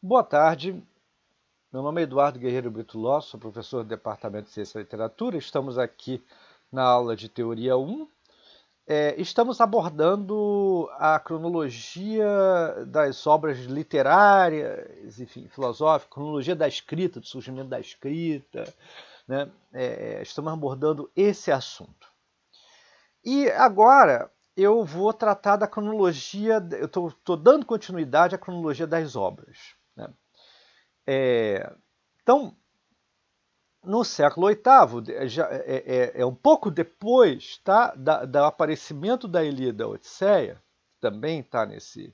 Boa tarde, meu nome é Eduardo Guerreiro Brito Lopes, sou professor do Departamento de Ciência e Literatura. Estamos aqui na aula de Teoria 1. Estamos abordando a cronologia das obras literárias, enfim, filosóficas, cronologia da escrita, do surgimento da escrita, né? Estamos abordando esse assunto. E agora eu vou tratar da cronologia, eu estou dando continuidade à cronologia das obras, né? Então, no século VIII, um pouco depois, tá, do aparecimento da Ilíada e da Odisseia, que também está nesse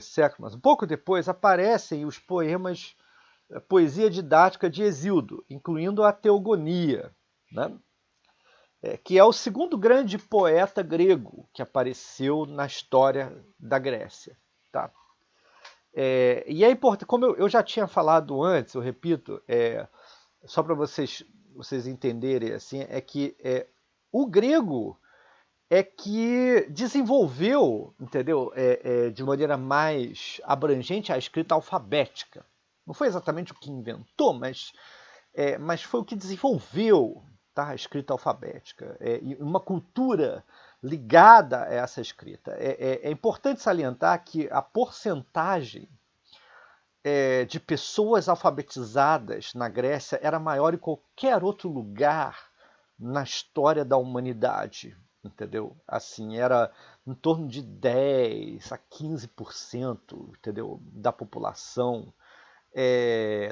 século, mas um pouco depois aparecem os poemas, a poesia didática de Hesíodo, incluindo a Teogonia, né? Que é o segundo grande poeta grego que apareceu na história da Grécia. Tá? E é importante, como eu já tinha falado antes, eu repito, só para vocês entenderem, assim, é que o grego é que desenvolveu, entendeu, de maneira mais abrangente a escrita alfabética. Não foi exatamente o que inventou, mas foi o que desenvolveu, tá, a escrita alfabética. E uma cultura ligada a essa escrita. É importante salientar que a porcentagem de pessoas alfabetizadas na Grécia era maior em qualquer outro lugar na história da humanidade, entendeu? Assim, era em torno de 10 a 15%, entendeu, da população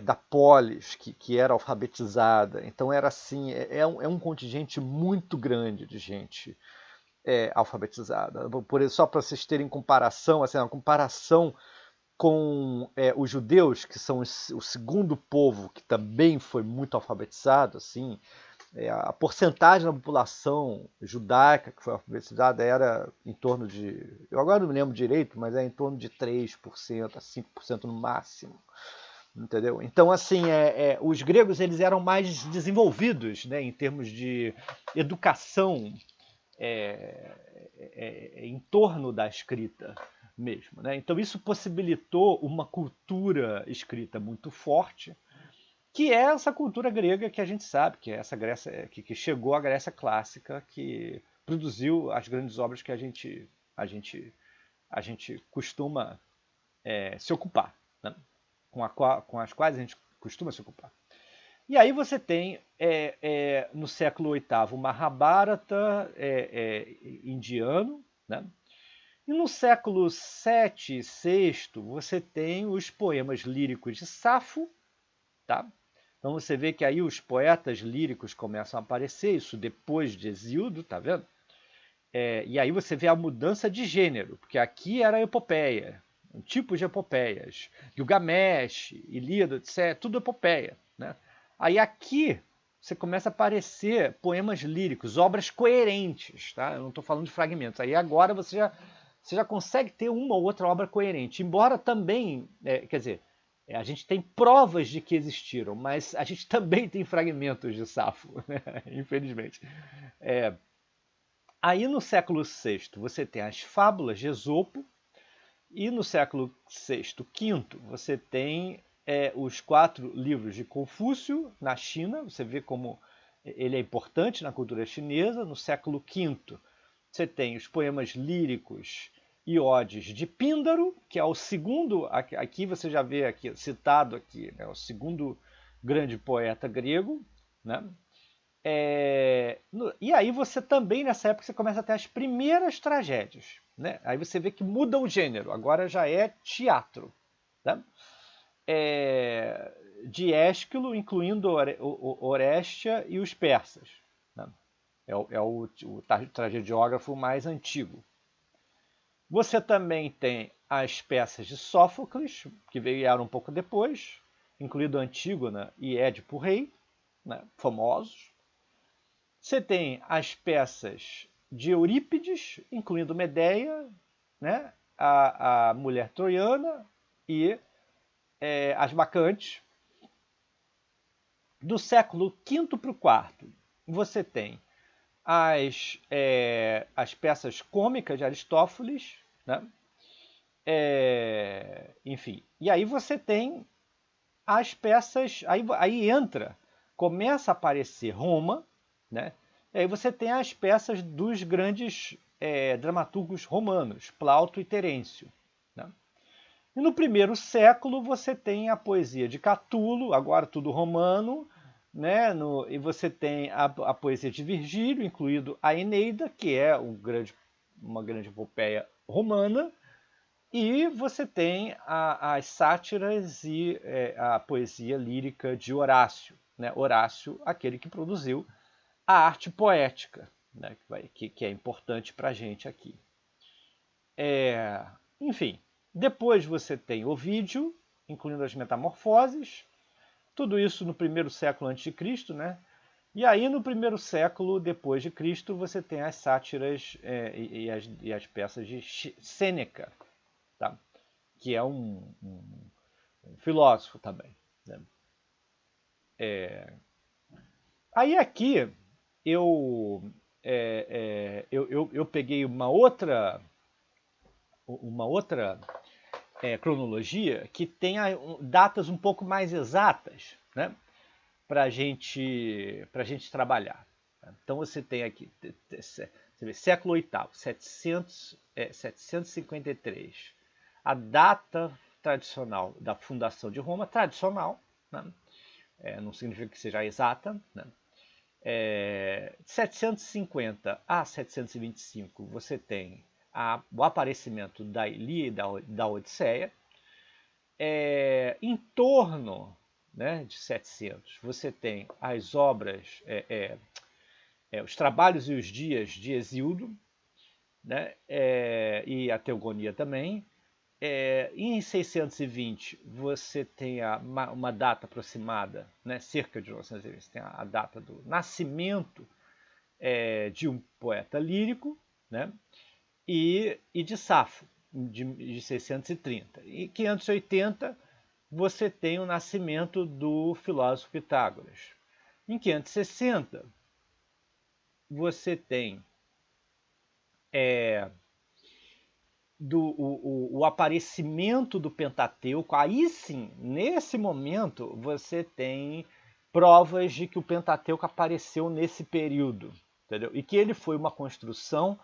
da polis que era alfabetizada. Então era assim, um contingente muito grande de gente alfabetizada. Só para vocês terem comparação, assim, uma comparação com os judeus, que são o segundo povo que também foi muito alfabetizado, assim, a porcentagem da população judaica que foi alfabetizada era em torno de, eu agora não me lembro direito, mas é em torno de 3% a 5% no máximo. Entendeu? Então, assim, os gregos eles eram mais desenvolvidos, né, em termos de educação em torno da escrita mesmo, né? Então isso possibilitou uma cultura escrita muito forte, que é essa cultura grega que a gente sabe, que é essa Grécia que chegou à Grécia clássica, que produziu as grandes obras que a gente, a gente costuma se ocupar, né? Com as quais a gente costuma se ocupar. E aí você tem, no século VIII, o Mahabharata indiano, né? E no século VII e VI, você tem os poemas líricos de Safo, tá? Então você vê que aí os poetas líricos começam a aparecer, isso depois de Hesíodo, tá vendo? E aí você vê a mudança de gênero, porque aqui era a epopeia, um tipo de epopeias. Gilgamesh, Ilíada, etc., tudo epopeia, né? Aí aqui você começa a aparecer poemas líricos, obras coerentes, tá? Eu não estou falando de fragmentos. Aí agora você já consegue ter uma ou outra obra coerente, embora também, quer dizer, a gente tem provas de que existiram, mas a gente também tem fragmentos de Safo, né? Infelizmente. Aí no século VI você tem as fábulas de Esopo, e no século VI, V, você tem os 4 livros de Confúcio na China, você vê como ele é importante na cultura chinesa. No século V, você tem os poemas líricos e odes de Píndaro, que é o segundo, aqui você já vê aqui, citado aqui, né, o segundo grande poeta grego, né? E aí você também, nessa época, você começa a ter as primeiras tragédias. Né? Aí você vê que muda o gênero, agora já é teatro. Tá? De Ésquilo, incluindo Orestia e os persas. Né? O tragediógrafo mais antigo. Você também tem as peças de Sófocles, que vieram um pouco depois, incluindo Antígona e Édipo Rei, né? Famosos. Você tem as peças de Eurípides, incluindo Medeia, né? a mulher troiana e as bacantes. Do século V para o IV, você tem as peças cômicas de Aristófanes, né? Enfim, e aí você tem as peças, aí começa a aparecer Roma, né? E aí você tem as peças dos grandes dramaturgos romanos, Plauto e Terêncio, né? E no primeiro século você tem a poesia de Catulo, agora tudo romano, né? E você tem a poesia de Virgílio, incluído a Eneida, que é uma grande epopeia romana, e você tem as sátiras e a poesia lírica de Horácio, né? Horácio, aquele que produziu a arte poética, né? que é importante para a gente aqui. Enfim, depois você tem Ovídio, incluindo as Metamorfoses, tudo isso no primeiro século antes de Cristo, né? E aí no primeiro século depois de Cristo você tem as sátiras e as peças de Sêneca, tá? Que é um filósofo também, né? Aí aqui eu peguei uma outra cronologia que tem datas um pouco mais exatas, né? Para gente trabalhar. Então você tem aqui, você vê, século VIII, 753. A data tradicional da fundação de Roma, tradicional, né? Não significa que seja exata, né? 750 a 725 você tem o aparecimento da Ilíada e da Odisseia. Em torno, né, de 700 você tem as obras, os trabalhos e os dias de Hesíodo, né, e a Teogonia também. Em 620 você tem uma data aproximada, né, cerca de 1920, você tem a data do nascimento de um poeta lírico, né, e de Safo, de 630. E 580 você tem o nascimento do filósofo Pitágoras. Em 560 você tem o aparecimento do Pentateuco. Aí sim, nesse momento, você tem provas de que o Pentateuco apareceu nesse período, entendeu? E que ele foi uma construção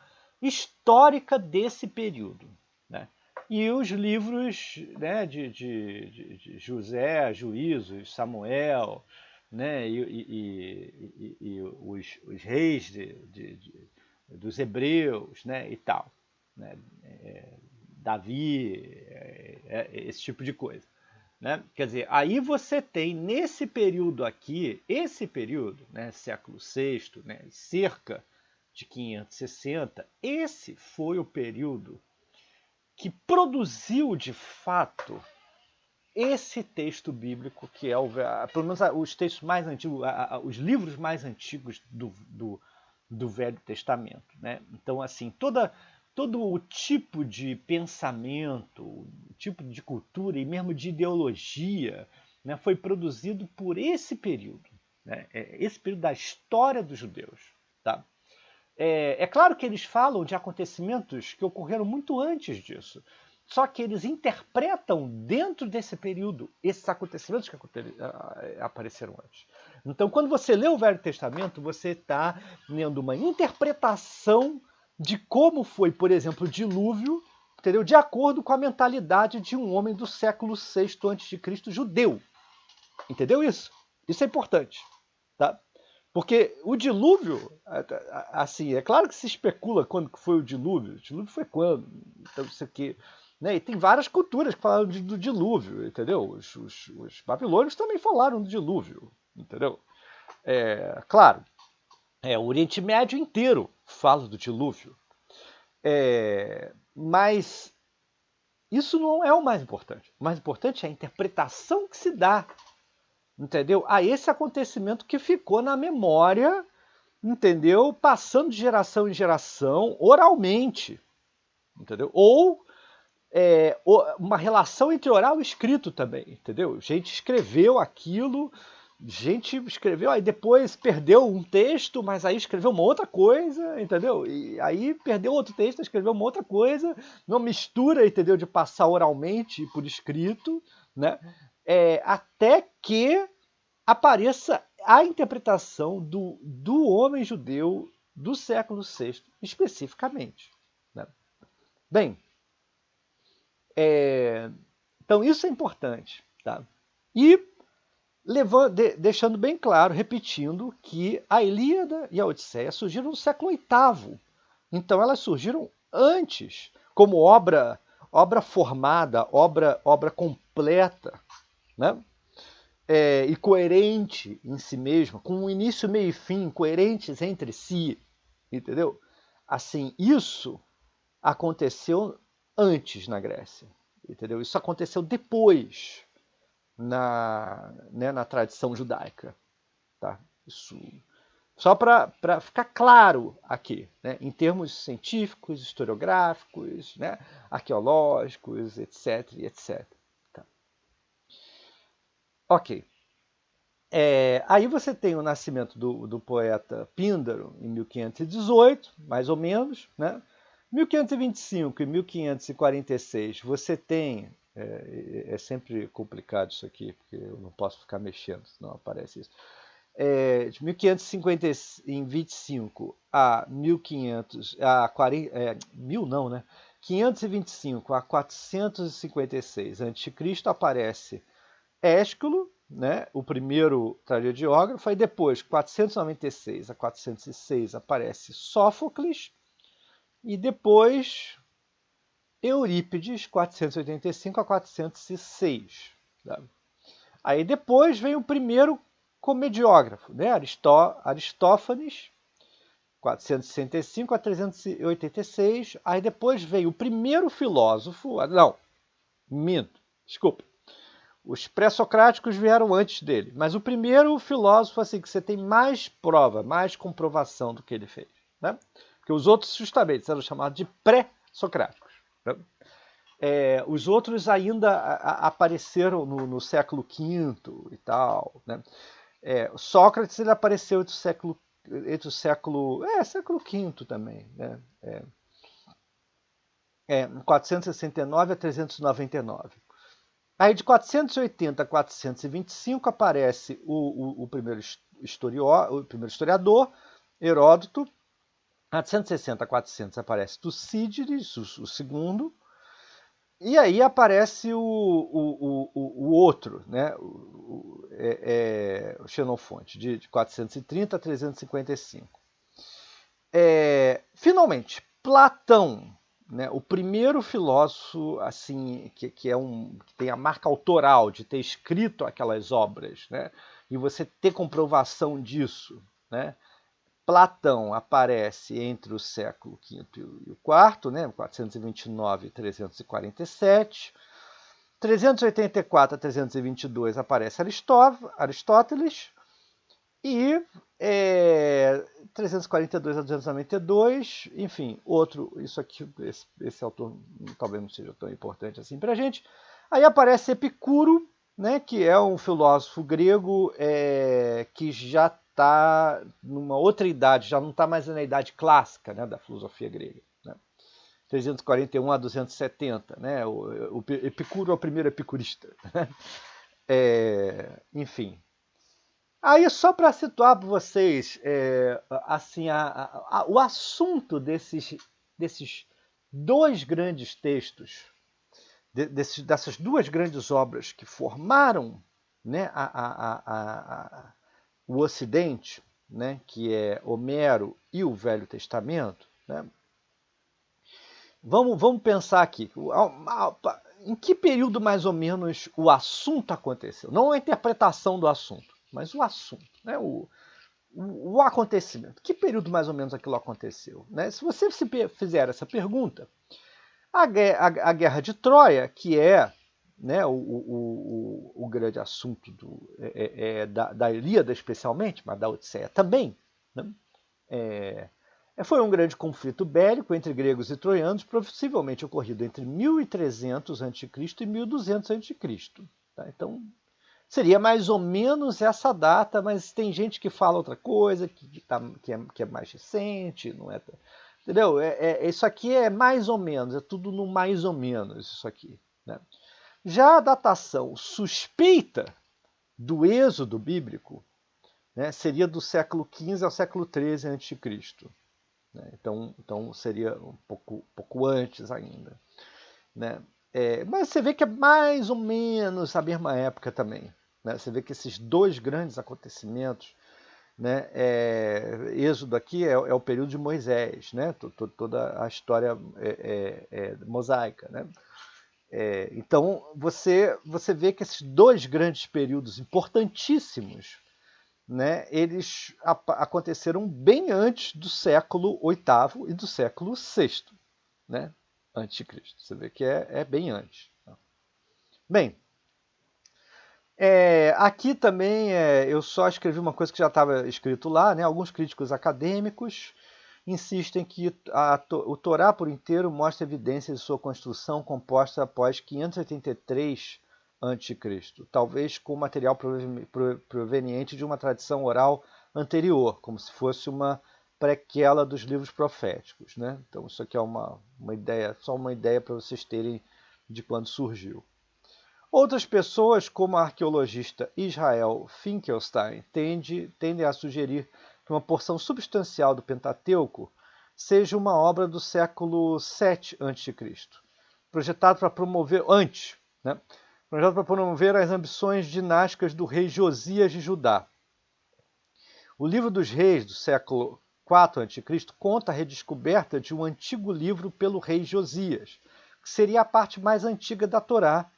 histórica desse período, né? E os livros, né, de José, Juízos, Samuel, né, e os reis dos hebreus, né, e tal, né, Davi, esse tipo de coisa, né? Quer dizer, aí você tem nesse período aqui, esse período, né, século VI, né, cerca de 560, esse foi o período que produziu de fato esse texto bíblico que é pelo menos os textos mais antigos, os livros mais antigos do Velho Testamento, né? Então, assim, todo o tipo de pensamento, o tipo de cultura e mesmo de ideologia, né, foi produzido por esse período, né? Esse período da história dos judeus, tá? É claro que eles falam de acontecimentos que ocorreram muito antes disso. Só que eles interpretam dentro desse período esses acontecimentos que apareceram antes. Então, quando você lê o Velho Testamento, você está lendo uma interpretação de como foi, por exemplo, o dilúvio, entendeu? De acordo com a mentalidade de um homem do século VI a.C. judeu. Entendeu isso? Isso é importante, tá? Porque o dilúvio, assim, é claro que se especula quando foi o dilúvio. O dilúvio foi quando? Então, isso aqui, né? E tem várias culturas que falaram do dilúvio, entendeu? Os babilônios também falaram do dilúvio, entendeu? Claro, o Oriente Médio inteiro fala do dilúvio. Mas isso não é o mais importante. O mais importante é a interpretação que se dá, entendeu? A esse acontecimento que ficou na memória, entendeu? Passando de geração em geração, oralmente, entendeu? Ou uma relação entre oral e escrito também, entendeu? Gente escreveu aquilo, gente escreveu, aí depois perdeu um texto, mas aí escreveu uma outra coisa, entendeu? E aí perdeu outro texto, escreveu uma outra coisa, uma mistura, entendeu? De passar oralmente por escrito, né? Até que apareça a interpretação do homem judeu do século VI, especificamente. Né? Bem, então isso é importante. Tá? E deixando bem claro, repetindo, que a Ilíada e a Odisseia surgiram no século VIII. Então elas surgiram antes, como obra formada, obra completa, né? E coerente em si mesma, com um início, meio e fim, coerentes entre si, entendeu? Assim, isso aconteceu antes na Grécia, entendeu? Isso aconteceu depois na tradição judaica, tá? Isso só para ficar claro aqui, né? Em termos científicos, historiográficos, né? Arqueológicos, etc, etc. Tá? Ok. Aí você tem o nascimento do poeta Píndaro em 1518, mais ou menos, né? 1525 e 1546 você tem, sempre complicado isso aqui, porque eu não posso ficar mexendo, senão aparece isso. De 1525 a 1500, a 40, 1000 não, né? 525 a 456 a.C. aparece Ésquilo, né, o primeiro tragediógrafo, e depois, 496 a 406, aparece Sófocles, e depois Eurípides, 485 a 406. Tá? Aí depois vem o primeiro comediógrafo, né, Aristófanes, 465 a 386. Aí depois vem o primeiro filósofo, não, minto, desculpa. Os pré-socráticos vieram antes dele, mas o primeiro filósofo assim que você tem mais prova, mais comprovação do que ele fez, né? Porque os outros justamente eram chamados de pré-socráticos. Né? Os outros ainda apareceram no século V e tal. Né? Sócrates ele apareceu entre o século V também, né? 469 a 399. Aí de 480 a 425 aparece o primeiro historiador, Heródoto. 460 a 400 aparece Tucídides, o segundo. E aí aparece o outro, né? o Xenofonte, de 430 a 355. Finalmente, Platão, né, o primeiro filósofo assim que tem a marca autoral de ter escrito aquelas obras, né, e você ter comprovação disso, né? Platão aparece entre o século V e o IV, né, 429 e 347. 384 a 322 aparece Aristóteles. E 342 a 292, enfim, outro, isso aqui, esse autor talvez não seja tão importante assim para a gente. Aí aparece Epicuro, né, que é um filósofo grego que já está numa outra idade, já não está mais na idade clássica, né, da filosofia grega. Né? 341 a 270, né? O Epicuro é o primeiro epicurista. Enfim. Aí, só para situar para vocês, assim, o assunto desses dois grandes textos, dessas duas grandes obras que formaram, né, o Ocidente, né, que é Homero e o Velho Testamento, né? Vamos pensar aqui. Em que período mais ou menos o assunto aconteceu? Não a interpretação do assunto, mas o assunto, né? O acontecimento. Que período mais ou menos aquilo aconteceu? Né? Se você se fizer essa pergunta, a Guerra de Troia, que é, né, o grande assunto da Ilíada especialmente, mas da Odisseia também, né? Foi um grande conflito bélico entre gregos e troianos, possivelmente ocorrido entre 1300 a.C. e 1200 a.C. Tá? Então, Seria mais ou menos essa data, mas tem gente que fala outra coisa, que é mais recente, não é? Entendeu? Isso aqui é mais ou menos, é tudo no mais ou menos isso aqui. Né? Já a datação suspeita do êxodo bíblico, né, seria do século XV ao século XIII a.C. Né? Então seria um pouco antes ainda. Né? Mas você vê que é mais ou menos a mesma época também. Né? Você vê que esses dois grandes acontecimentos, né, Êxodo aqui é o período de Moisés, né? Toda a história mosaica. Né? Então você vê que esses dois grandes períodos importantíssimos, né, eles aconteceram bem antes do século VIII e do século VI, né, antes de Cristo. Você vê que é bem antes. Bem, aqui também eu só escrevi uma coisa que já estava escrito lá, né? Alguns críticos acadêmicos insistem que o Torá por inteiro mostra evidências de sua construção composta após 583 a.C., talvez com material proveniente de uma tradição oral anterior, como se fosse uma prequela dos livros proféticos. Né? Então isso aqui é uma ideia, só uma ideia para vocês terem de quando surgiu. Outras pessoas, como a arqueologista Israel Finkelstein, tendem a sugerir que uma porção substancial do Pentateuco seja uma obra do século VII a.C., projetado para promover né? Projetado para promover as ambições dinásticas do rei Josias de Judá. O livro dos Reis, do século IV a.C., conta a redescoberta de um antigo livro pelo rei Josias, que seria a parte mais antiga da Torá,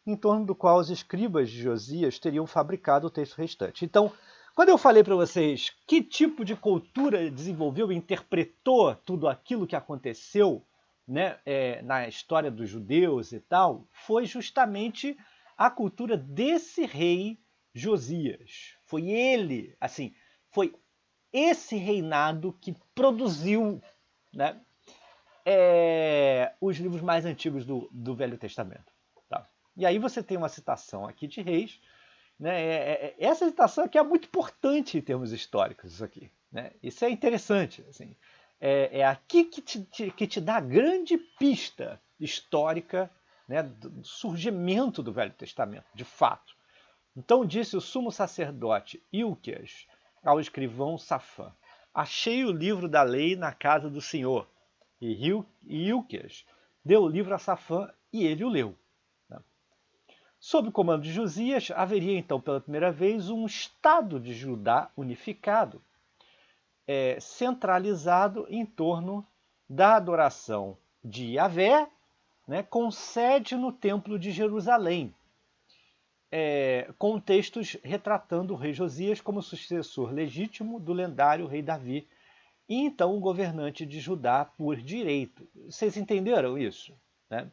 em torno do qual os escribas de Josias teriam fabricado o texto restante. Então, quando eu falei para vocês que tipo de cultura desenvolveu e interpretou tudo aquilo que aconteceu, né, na história dos judeus e tal, foi justamente a cultura desse rei Josias. Foi ele, assim, foi esse reinado que produziu, né, os livros mais antigos do Velho Testamento. Tá? E aí você tem uma citação aqui de Reis. Né? Essa citação aqui é muito importante em termos históricos. Isso aqui. Né? Isso é interessante. Assim. Aqui que te dá a grande pista histórica, né, do surgimento do Velho Testamento, de fato. Então disse o sumo sacerdote Ilquias ao escrivão Safã: achei o livro da lei na casa do Senhor. E Ilquias deu o livro a Safã e ele o leu. Sob o comando de Josias, haveria então pela primeira vez um Estado de Judá unificado, centralizado em torno da adoração de Yahvé, né, com sede no Templo de Jerusalém, com textos retratando o rei Josias como sucessor legítimo do lendário rei Davi, e então o governante de Judá por direito. Vocês entenderam isso? Né?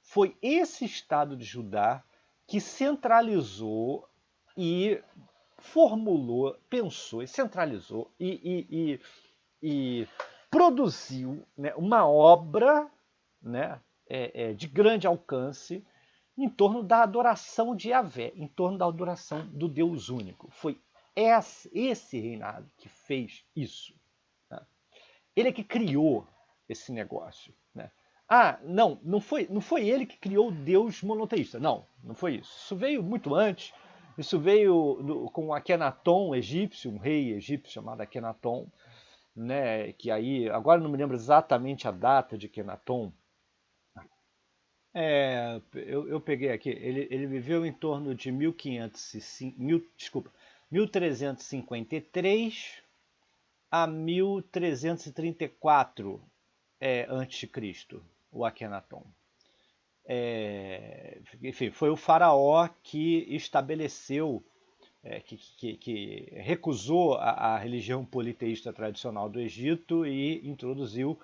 Foi esse Estado de Judá que centralizou e formulou, pensou e centralizou e produziu, né, uma obra, né, de grande alcance em torno da adoração de Yahvé, em torno da adoração do Deus único. Foi esse reinado que fez isso. Né? Ele é que criou esse negócio. Né? Não foi ele que criou o Deus monoteísta. Não foi isso. Isso veio muito antes. Isso veio com Akenaton egípcio, um rei egípcio chamado Akenaton, né? Que aí, agora não me lembro exatamente a data de Akenaton. Eu peguei aqui. Ele viveu em torno de 1353 a 1334 a.C., o Akenaton. Enfim, foi o faraó que estabeleceu, que recusou a religião politeísta tradicional do Egito e introduziu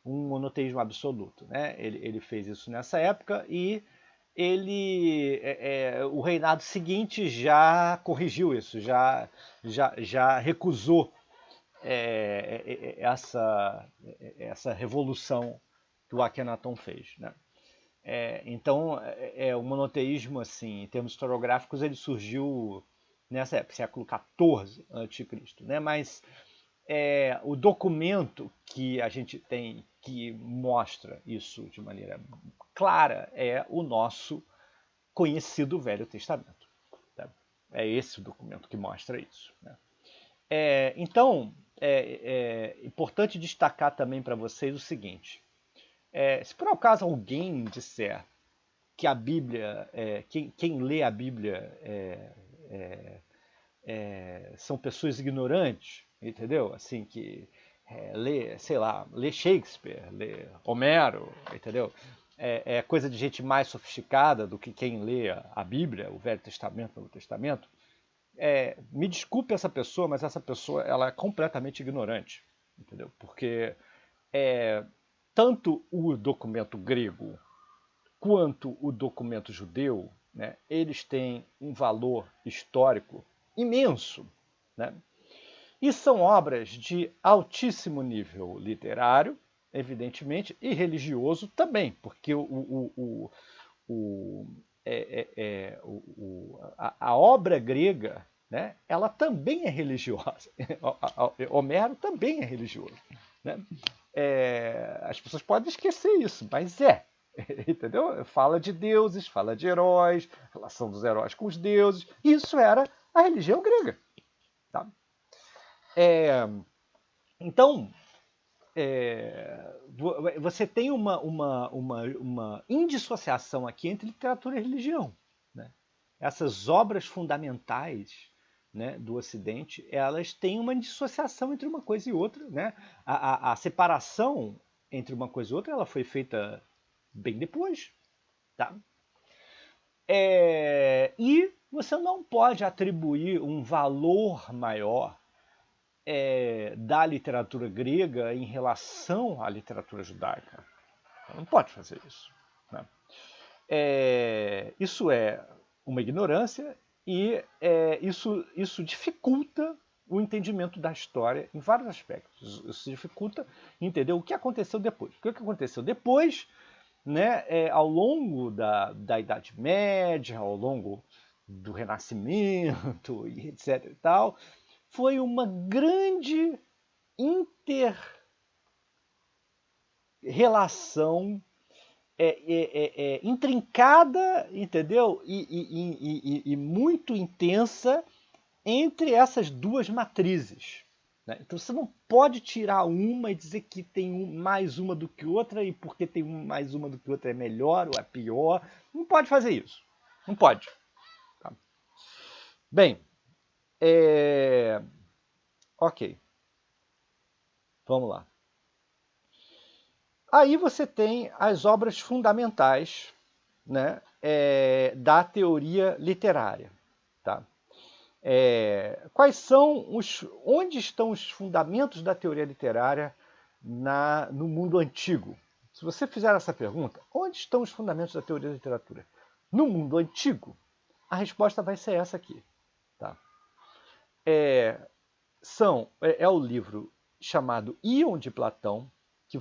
um monoteísmo absoluto. Né? Ele fez isso nessa época e o reinado seguinte já corrigiu isso, já recusou essa revolução que o Akenaton fez. Né? Então, o monoteísmo, assim, em termos historiográficos, ele surgiu nessa época, século XIV a.C., né? Mas o documento que a gente tem que mostra isso de maneira clara é o nosso conhecido Velho Testamento. Tá? É esse o documento que mostra isso. Né? Então, é importante destacar também para vocês o seguinte: se por acaso alguém disser que a Bíblia, quem lê a Bíblia são pessoas ignorantes, entendeu? Assim, que lê, sei lá, lê Shakespeare, lê Homero, entendeu? É coisa de gente mais sofisticada do que quem lê a Bíblia, o Velho Testamento, o Novo Testamento. Me desculpe essa pessoa, mas essa pessoa ela é completamente ignorante, entendeu? Porque tanto o documento grego quanto o documento judeu, né, eles têm um valor histórico imenso, né? E são obras de altíssimo nível literário, evidentemente, e religioso também, porque a obra grega, né, ela também é religiosa. Homero também é religioso. Né? As pessoas podem esquecer isso, mas entendeu? Fala de deuses, fala de heróis, relação dos heróis com os deuses. Isso era a religião grega. Tá? Então, você tem uma indissociação aqui entre literatura e religião. Né? Essas obras fundamentais, né, do Ocidente, elas têm uma dissociação entre uma coisa e outra. Né? A separação entre uma coisa e outra ela foi feita bem depois. Tá? E você não pode atribuir um valor maior da literatura grega em relação à literatura judaica. Não pode fazer isso. Né? Isso é uma ignorância e isso dificulta o entendimento da história em vários aspectos. Isso dificulta entender o que aconteceu depois. O que aconteceu depois, né, ao longo da Idade Média, ao longo do Renascimento, e etc. e tal, foi uma grande inter-relação intrincada, entendeu? E muito intensa entre essas duas matrizes. Né? Então você não pode tirar uma e dizer que tem mais uma do que outra e porque tem mais uma do que outra é melhor ou é pior. Não pode fazer isso. Não pode. Tá? Bem, ok. Vamos lá. Aí você tem as obras fundamentais, né, da teoria literária. Tá? Onde estão os fundamentos da teoria literária no mundo antigo? Se você fizer essa pergunta, onde estão os fundamentos da teoria da literatura? No mundo antigo, a resposta vai ser essa aqui. Tá? É o livro chamado Íon de Platão, que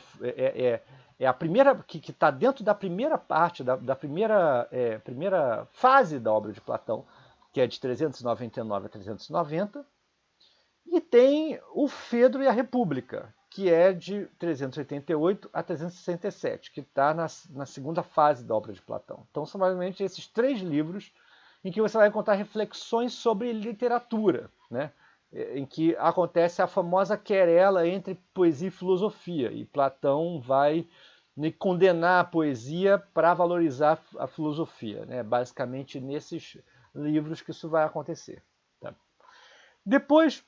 é a primeira, que está dentro da primeira parte, da primeira fase da obra de Platão, que é de 399 a 390, e tem o Fedro e a República, que é de 388 a 367, que está na segunda fase da obra de Platão. Então são basicamente esses 3 livros em que você vai encontrar reflexões sobre literatura, né? Em que acontece a famosa querela entre poesia e filosofia, e Platão vai condenar a poesia para valorizar a filosofia. Né? Basicamente nesses livros que isso vai acontecer. Tá? Depois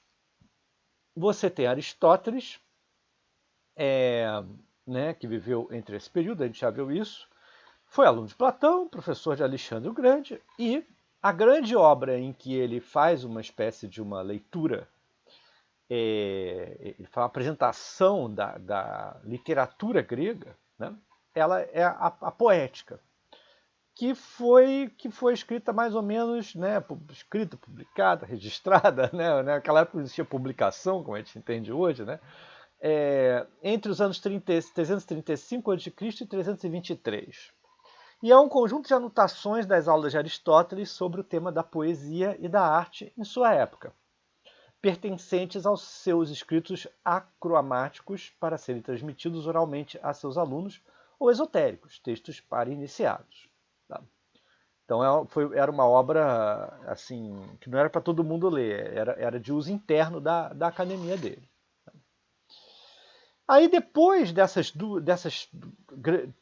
você tem Aristóteles, né, que viveu entre esse período, a gente já viu isso, foi aluno de Platão, professor de Alexandre o Grande, e a grande obra em que ele faz uma espécie de uma leitura, ele faz uma apresentação da literatura grega, né? Ela é a poética, que foi escrita mais ou menos, né, escrita, publicada, registrada, né, naquela época não existia publicação, como a gente entende hoje, né, entre os anos 335 a.C. e 323. e é um conjunto de anotações das aulas de Aristóteles sobre o tema da poesia e da arte em sua época, pertencentes aos seus escritos acromáticos para serem transmitidos oralmente a seus alunos, ou esotéricos, textos para iniciados. Tá? Então era uma obra assim que não era para todo mundo ler, era de uso interno da academia dele. Aí depois dessas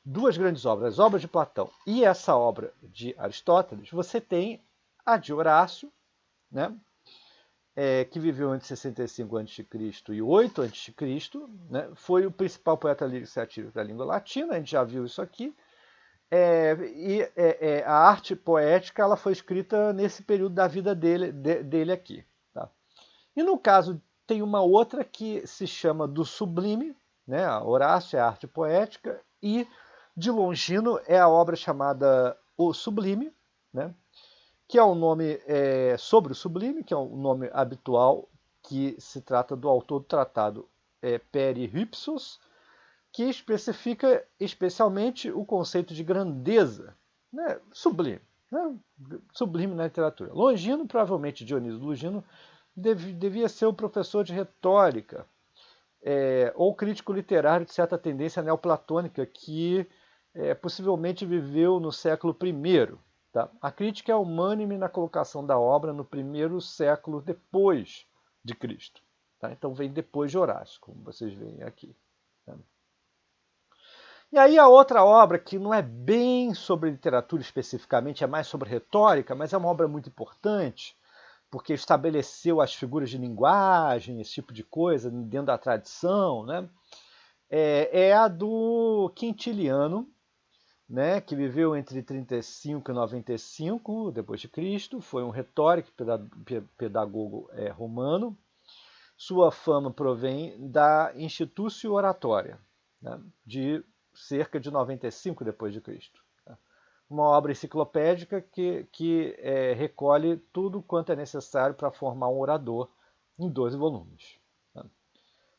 duas grandes obras, as obras de Platão e essa obra de Aristóteles, você tem a de Horácio, né? Que viveu entre 65 a.C. e 8 a.C., né? Foi o principal poeta lírico satírico da língua latina, a gente já viu isso aqui. A arte poética ela foi escrita nesse período da vida dele aqui. Tá? E no caso, tem uma outra que se chama do Sublime, né? Horácio é a arte poética, e de Longino é a obra chamada O Sublime, né? Que é o nome sobre o Sublime, que é o nome habitual, que se trata do autor do tratado Perihypsos, que especifica especialmente o conceito de grandeza, né? Sublime, né? Sublime na literatura. Longino, provavelmente Dionísio Longino, devia ser o professor de retórica, ou crítico literário de certa tendência neoplatônica que possivelmente viveu no século I. Tá? A crítica é unânime na colocação da obra no primeiro século depois de Cristo. Tá? Então vem depois de Horácio, como vocês veem aqui. Tá? E aí a outra obra, que não é bem sobre literatura especificamente, é mais sobre retórica, mas é uma obra muito importante, porque estabeleceu as figuras de linguagem, esse tipo de coisa, dentro da tradição, né? É a do Quintiliano, né, que viveu entre 35 e 95 depois de Cristo, foi um retórico pedagogo romano. Sua fama provém da Institutio Oratoria, né, de cerca de 95 depois de Cristo. Uma obra enciclopédica que recolhe tudo quanto é necessário para formar um orador em 12 volumes.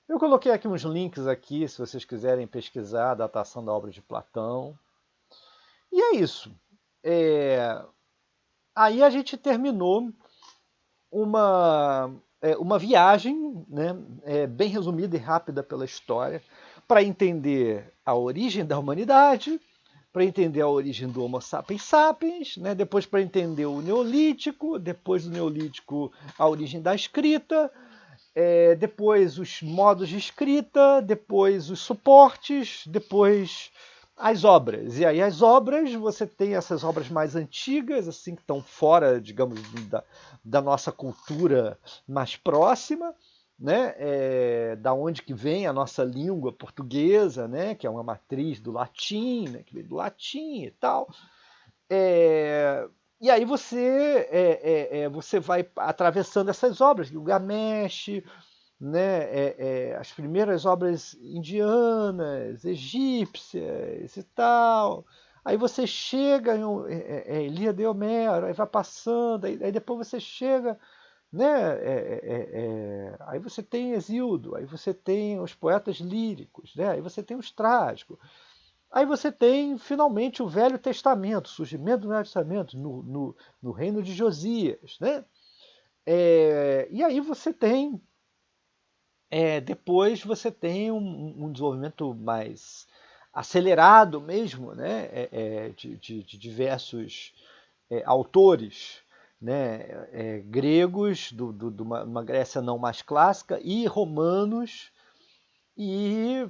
Eu coloquei aqui uns links aqui, se vocês quiserem pesquisar a datação da obra de Platão. E é isso. Aí a gente terminou uma viagem, né, bem resumida e rápida pela história, para entender a origem da humanidade, para entender a origem do Homo sapiens sapiens, né, depois para entender o Neolítico, depois do Neolítico a origem da escrita, depois os modos de escrita, depois os suportes, depois as obras. E aí as obras, você tem essas obras mais antigas, assim, que estão fora, digamos, da nossa cultura mais próxima, né? Da onde que vem a nossa língua portuguesa, né? Que é uma matriz do latim, né? Que vem do latim e tal. E aí você vai atravessando essas obras, Gilgamesh, né, as primeiras obras indianas, egípcias e tal. Aí você chega em Ilíada e Homero, aí vai passando, aí depois você chega, né, aí você tem Hesíodo, aí você tem os poetas líricos, né, aí você tem os trágicos. Aí você tem, finalmente, o Velho Testamento, o surgimento do Velho Testamento, no reino de Josias. Né? E aí você tem, depois você tem um desenvolvimento mais acelerado mesmo, né? De diversos autores, né? Gregos, de uma Grécia não mais clássica, e romanos, e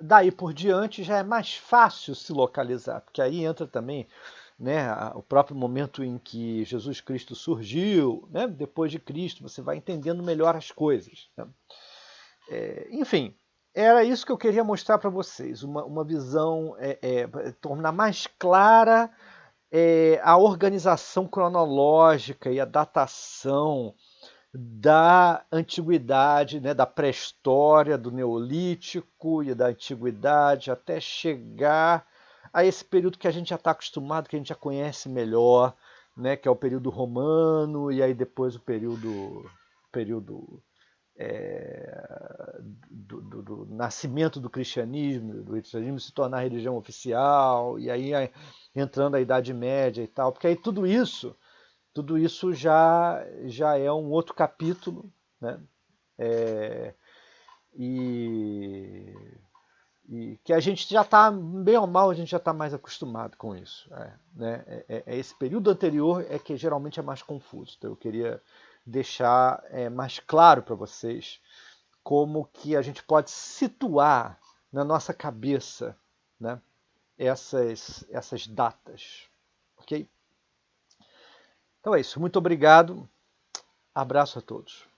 daí por diante já é mais fácil se localizar, porque aí entra também, né, o próprio momento em que Jesus Cristo surgiu, né, depois de Cristo, você vai entendendo melhor as coisas. Né? Enfim, era isso que eu queria mostrar para vocês, uma visão, tornar mais clara a organização cronológica e a datação da antiguidade, né, da pré-história, do Neolítico e da antiguidade, até chegar a esse período que a gente já está acostumado, que a gente já conhece melhor, né, que é o período romano, e aí depois o período do nascimento do cristianismo se tornar religião oficial, e aí entrando a Idade Média e tal, porque aí tudo isso já é um outro capítulo, né? É, e, e que a gente já está, bem ou mal, a gente já está mais acostumado com isso. Né? Esse período anterior é que geralmente é mais confuso. Então eu queria deixar mais claro para vocês como que a gente pode situar na nossa cabeça, né, essas datas. Ok? Então é isso. Muito obrigado. Abraço a todos.